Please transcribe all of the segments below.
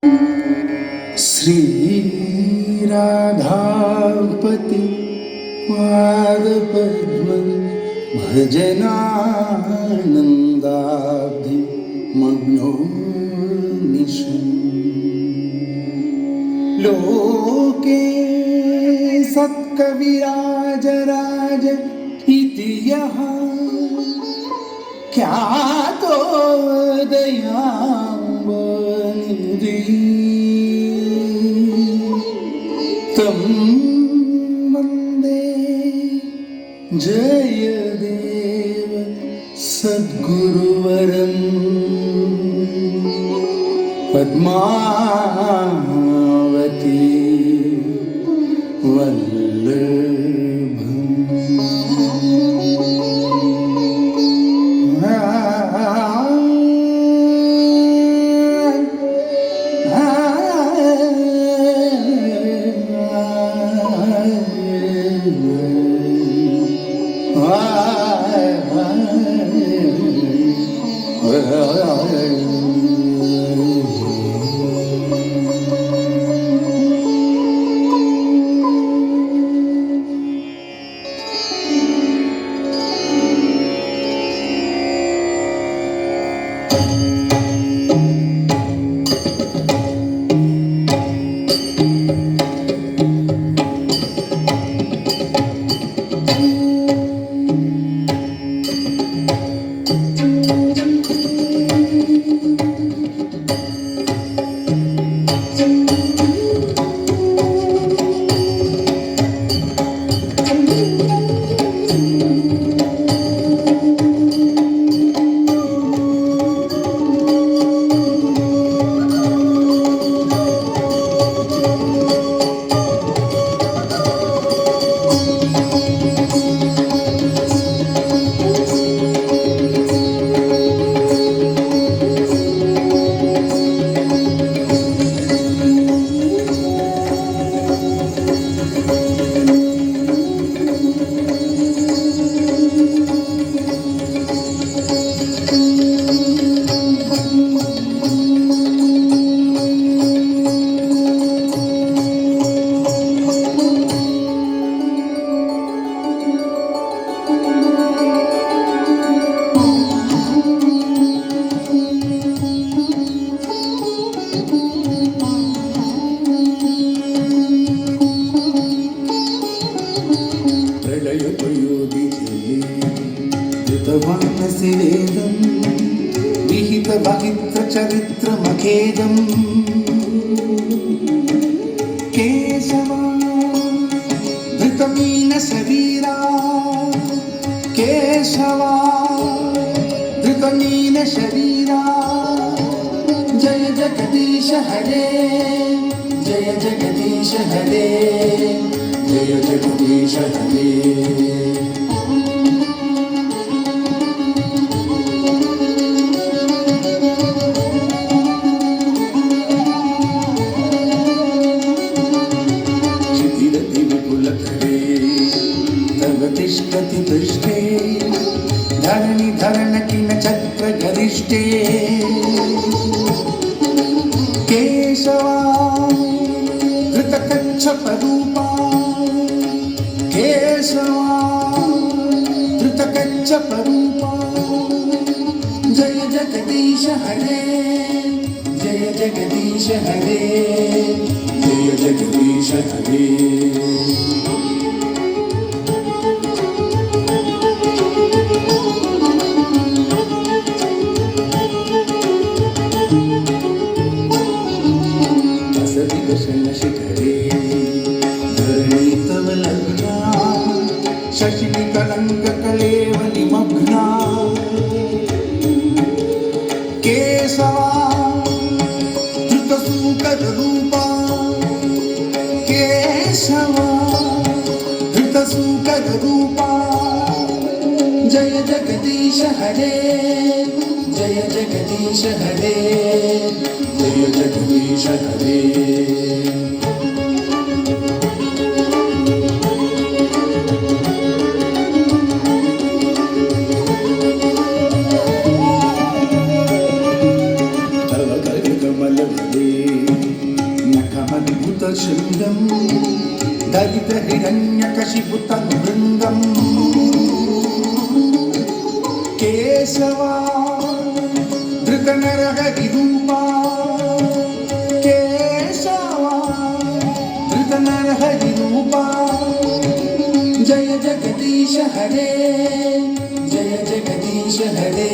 श्री राधापति पादपद्मं भजनानन्दाब्धि मग्नो निशम् लोके सत्कविराजराज इति यः ख्यातो दयाम्बनिधि तं वन्दे जयदेव सद्गुरुवरं पद्मावती धृतमानसिवेदं विहितवहित्रचरित्रमखेदं केशवा धृतमीनशरीरा केशवा धृतमीनशरीरा जय जगदीश हरे जय जगदीश हरे जय जगदीश हरे तिष्ठति पृष्ठे धरणि धरणकिन चक्रगरिष्ठे केशवा धृतकच्छपरूपा केशवा धृतकच्छपरूपा जय जगदीश हरे जय जगदीश हरे जय जगदीश हरे शिखरे धरणी तव लग्ना शशिनि कलंक कलेवलिमग्ना केशवा धृतसूकर रूपा केशवा धृतसूकर रूपा जय जगदीश हरे जय जगदीश हरे जय जगदीश हरे तव कर कमल भले शृङ्गं दलितहिरण्यकशिपुतनृङ्गं केशवा धृतनरहरिरूपा केशवा धृतनरहरिरूपा जय जगदीश हरे जय जगदीश हरे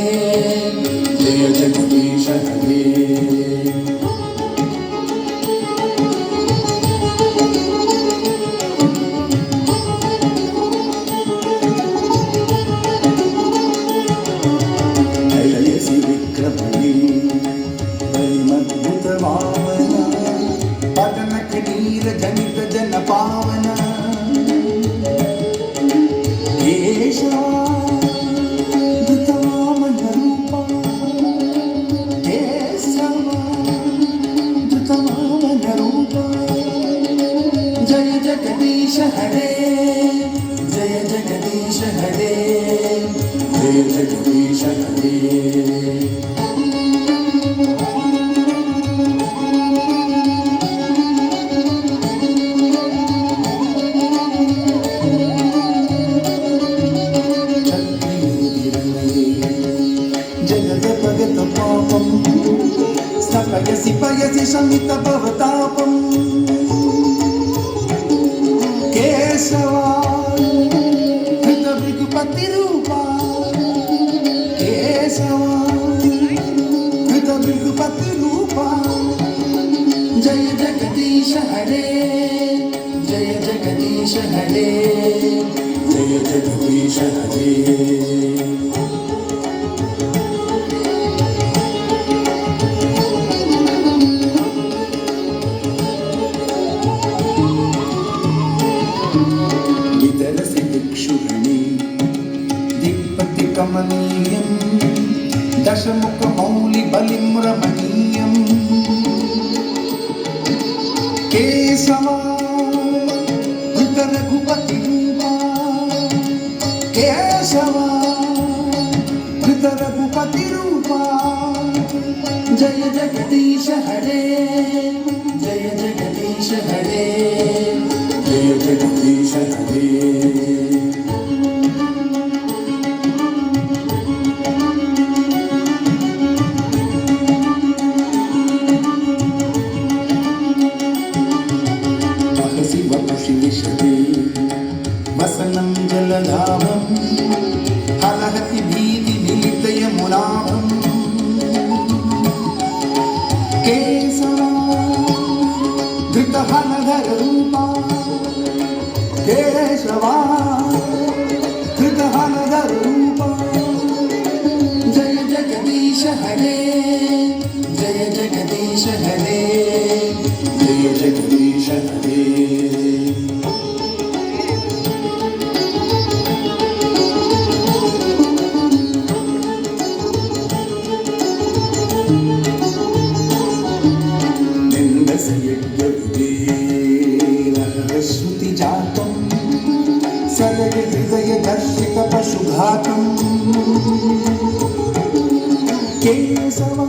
जय जगदीश हरे जनित जन पावन केशवा धृतवामन रूपा केशवा धृतवामन रूपा जय जगदीश हरे जय जगदीश हरे जय जगदीश हरे स्थपयसि पयसि शमित भवतापं केशवा धृत भृगुपतिरूपा केशवा धृत भृगुपतिरूपा जय जगदीश हरे जय जगदीश हरे जय जगदीश हरे कमनीयं दशमुखमौलिबलिं रमणीयं केशवा धृतरघुपतिरूपा केशवा धृतरघुपतिरूपा जय जगदीश हरे जय जगदीश हरे जय जगदीश हरे वसनं जलधामं हलहति भीतिमिलितयमुनाभं केशवा धृतहलधररूपा केशवा धृतहलधररूपा जय जगदीश हरे जय जगदीश हरे जय जगदीश हरे श्रुति जातं सरल हृदय दर्शित पशुघातं केशवा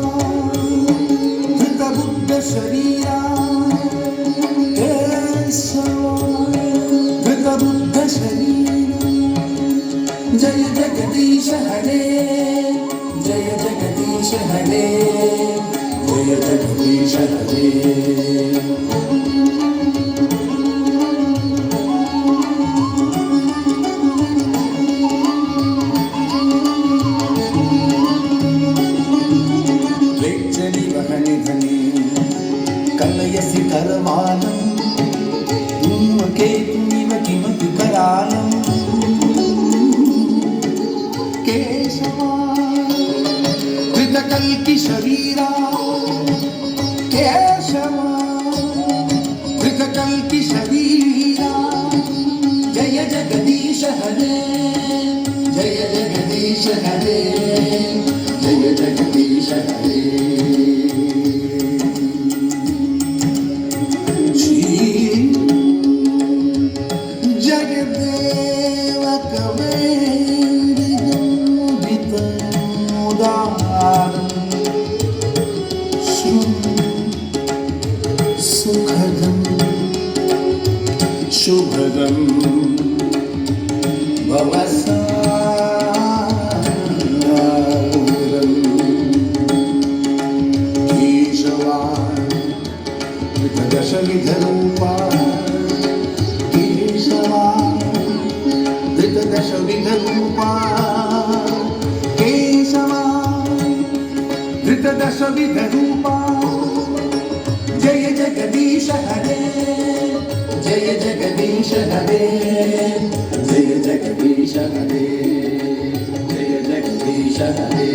धृत बुद्ध शरीरा केशवा धृत बुद्ध शरीरा जय जगदीश हरे जय जगदीश हरे जय जगदीश हरे कलयसि करवालं धूमकेतुमिव किमपि करालं केशवा धृतकल्किशरीरा केशवा धृतकल्किशरीरा जय जगदीश हरे जय जगदीश हरे जय जगदीश हरे सुखदं शुभदं भवसागरं केशवा कृतदशविधरूपा केशवा कृतदशविधरूपा केशवा कृतदशविधरूपा जय जगदीश हरे जय जगदीश हरे जय जगदीश हरे जय जगदीश हरे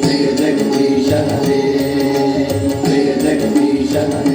जय जगदीश हरे जय जगदीश हरे